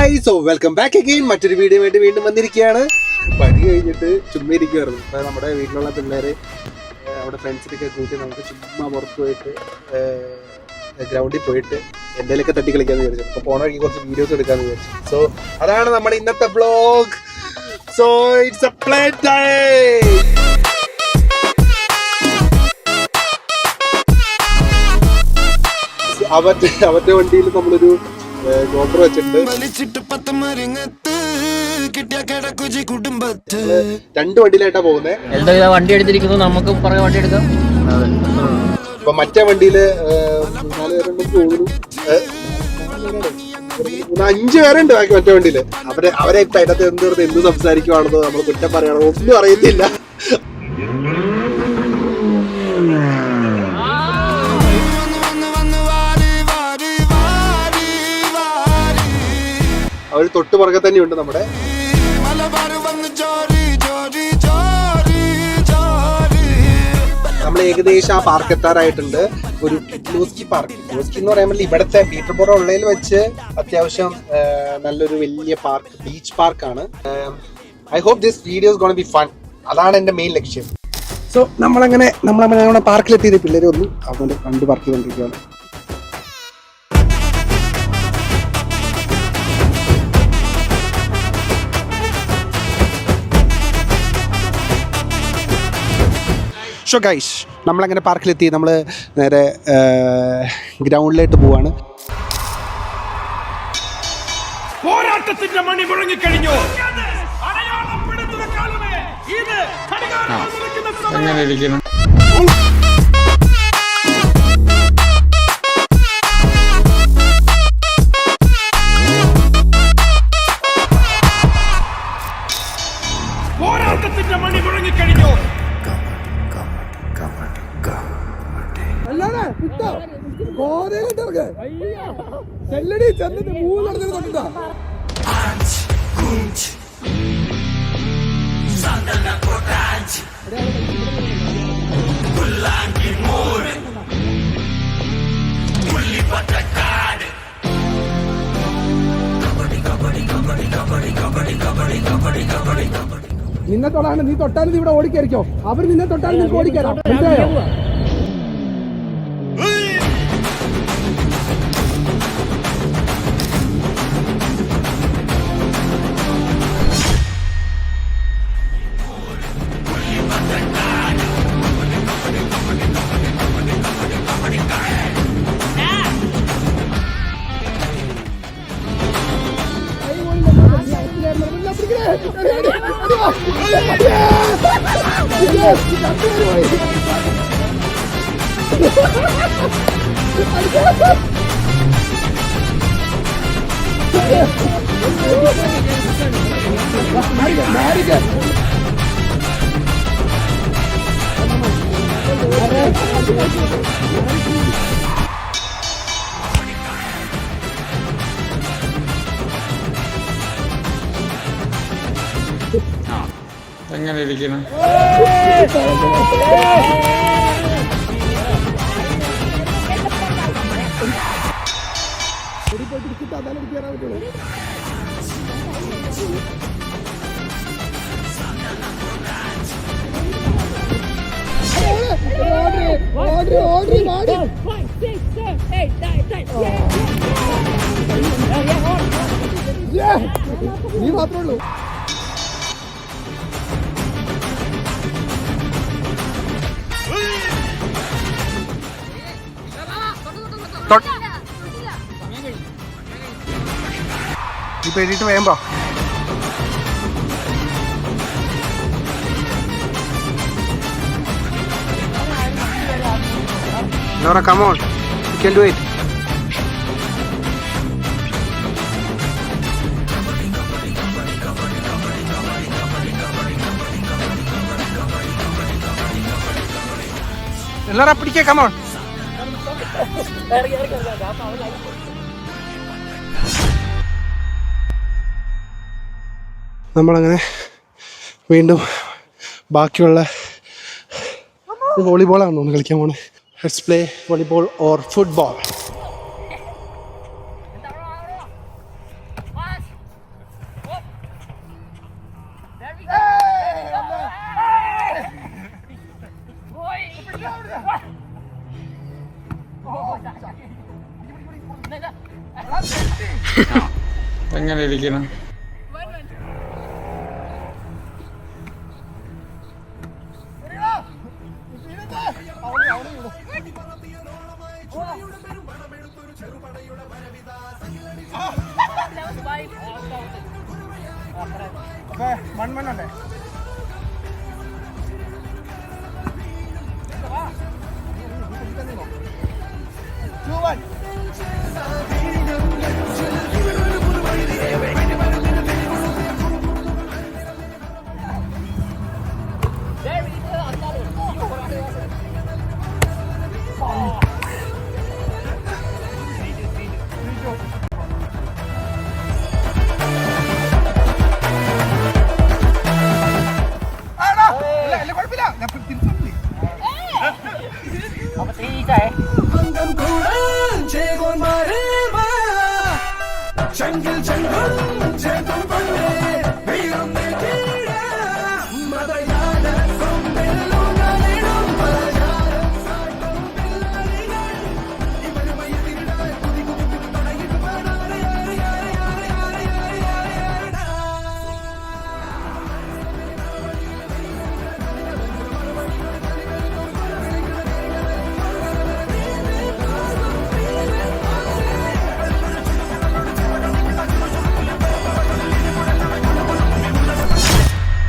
guys, so welcome back again. മറ്റൊരു video ആയിട്ട് വീണ്ടും വന്നിരിക്കുകയാണ്. പണി കഴിഞ്ഞിട്ട് ചുമ്മാ ഇരിക്കുവായിരുന്നു. അപ്പോൾ നമ്മുടെ വീട്ടിലുള്ള പിള്ളേര് അവിടെ ഫ്രണ്ട്സിനൊക്കെ കൂട്ടി നമുക്ക് ചുമ്മാ പുറത്ത് പോയിട്ട് ഗ്രൗണ്ടിൽ പോയിട്ട് എന്തെങ്കിലുമൊക്കെ തട്ടി കളിക്കാന്ന് വിചാരിച്ചു. അപ്പോൾ പോണ വഴിക്ക് കുറച്ച് വീഡിയോസ് എടുക്കാന്ന് വിചാരിച്ചു. സോ അതാണ് നമ്മുടെ ഇന്നത്തെ vlog. So it's A play time. അവരുടെ വണ്ടിയിൽ നമ്മളൊരു ഗോപ്രോ വെച്ചിട്ടുണ്ട്. രണ്ട് വണ്ടിയിലായിട്ടാ പോകുന്നത്. വണ്ടി എടുത്തിരിക്കുന്നു, നമുക്ക് പുറകെ വണ്ടി എടുക്കാം. അപ്പൊ മറ്റേ വണ്ടിയില് 4 പേരുണ്ടെന്ന് തോന്നുന്നു, 5 പേരുണ്ട് ബാക്കി മറ്റേ വണ്ടിയില്. അവരെ ഇപ്പൊ അതിനകത്ത് എന്ത് സംസാരിക്കുവാണെന്നോ നമ്മൾ കുറ്റം പറയണോ ഒന്നും അറിയത്തില്ല. അവര് തൊട്ട് പുറകെ തന്നെയുണ്ട് നമ്മുടെ. നമ്മൾ ഏകദേശം ആ പാർക്ക് എത്താറായിട്ടുണ്ട്. ഒരു ലോസ്കി പാർക്ക്. ലോസ്കി എന്ന് പറയുമ്പോൾ ഇവിടുത്തെ പീറ്റർബോറോ ഉള്ളതിൽ വെച്ച് അത്യാവശ്യം നല്ലൊരു വലിയ പാർക്ക്, ബീച്ച് പാർക്കാണ്. I hope this video is gonna be fun. അതാണ് എന്റെ മെയിൻ ലക്ഷ്യം. സോ നമ്മളങ്ങനെ പാർക്കിലെത്തിയത് പിള്ളേരെ ഒന്ന് അവന്റെ കണ്ട് പാർക്ക് ചെയ്തുകൊണ്ടിരിക്കുകയാണ്. ഷോ ഗൈസ്, നമ്മളങ്ങനെ പാർക്കിലെത്തി. നമ്മൾ നേരെ ഗ്രൗണ്ടിലേക്ക് പോവാണ്. പോരാട്ടത്തിന്റെ മണി മുഴങ്ങിക്കഴിഞ്ഞു. എങ്ങനെ ഇരിക്കണം? പോരാട്ടത്തിന്റെ മണി മുഴങ്ങിക്കഴിഞ്ഞു. നിന്നെ തൊടാണ്, നീ തൊട്ടാലും ഇവിടെ ഓടിക്കായിരിക്കോ. അവർ നിന്നെ തൊട്ടാലും നിനക്ക് ഓടിക്കാരോ. എങ്ങനെ ഇരിക്കണം? നീ മാത്രമേ ഉള്ളൂ. ഇപ്പൊ എഴുതിട്ട് വേമ്പോ Laura, come on, you can do it. Laura, പിടിക്കേ, come on. നമ്മളങ്ങനെ വീണ്ടും ബാക്കിയുള്ള വോളിബോളാണ് തോന്നുന്നു കളിക്കാൻ പോണേ. Let's play volleyball or football. എങ്ങനെ ഇരിക്കണം? മൺമണ്ണല്ലേ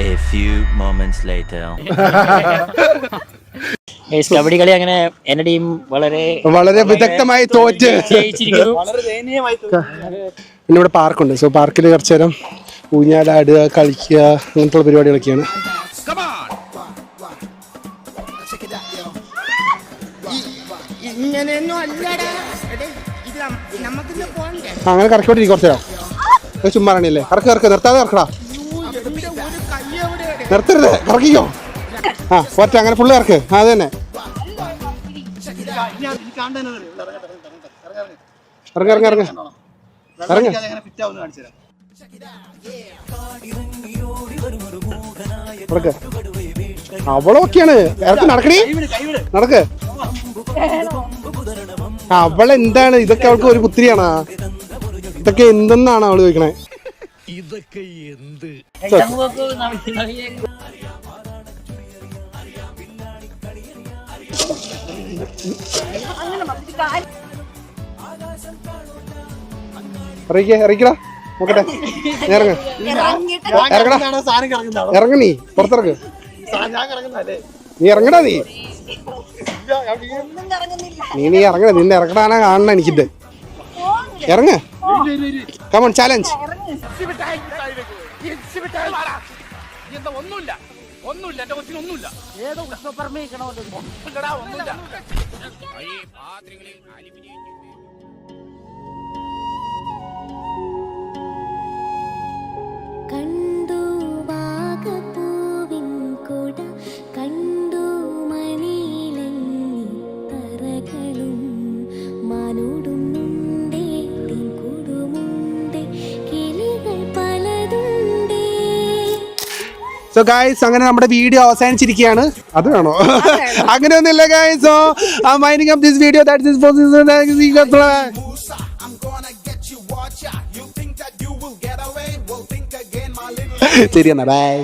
A few moments later. Kabaddi കളി അങ്ങനെ എന്റെ ടീം വളരെ വിദഗ്ധമായി തോറ്റ്. ജയിച്ചിരിക്കുന്നു. പിന്നെ ഇവിടെ പാർക്കുണ്ട്. സോ പാർക്കിൽ കുറച്ചു നേരം ഊഞ്ഞാലാടുക, കളിക്കുക, അങ്ങനത്തെ പരിപാടികളൊക്കെയാണ്. അങ്ങനെ കറക്കോട്ടിരിക്കും കുറച്ചു നേരം. ചുമ്മാ ആണല്ലേ കറക്ക് നിർത്താതെ കറക്കടാ, നിർത്തരുത്, കറക്കിക്കോ. ആ ഒറ്റ അങ്ങനെ ഫുള്ള് കറക്ക്. അത് തന്നെ അവളൊക്കെയാണ് ഇറക്ക്. നടക്കണേ, നടക്ക്. അവളെന്താണ് ഇതൊക്കെ? അവൾക്ക് ഒരു പുത്രിയാണോ ഇതൊക്കെ? എന്തെന്നാണ് അവള് ചോദിക്കണേ? ഇതൊക്കെ എന്ത്? ഇറക്കിടാ നോക്കട്ടെ. ഇറങ്ങ, നീ പുറത്തിറക്ക്. നീ ഇറങ്ങടാ, നീ ഇറങ്ങണ. നിന്നെ ഇറക്കടാനാ കാണണ എനിക്കിട്ട്. ഇറങ്ങ, കമോൺ ചാലഞ്ച്. ഒന്നുമില്ല എന്റെ കൊച്ചിന് ഒന്നുമില്ല. ഏതോ ഒന്നുമില്ല. കണ്ടു വാഗപ്പൂവിൻ കൊട, കണ്ടു മണിയിലങ്ങി തറകളും, മാനോടുന്നുണ്ടേ കൊടുമുണ്ടേ, കിളികൾ പലതുണ്ടേ. സോ ഗൈസ്, അങ്ങനെ നമ്മുടെ വീഡിയോ അവസാനിച്ചിരിക്കുകയാണ്. അത് വേണോ? അങ്ങനെയൊന്നുമില്ല guys. So I am winding up this video. That is for ശരി എന്നാ, ബൈ.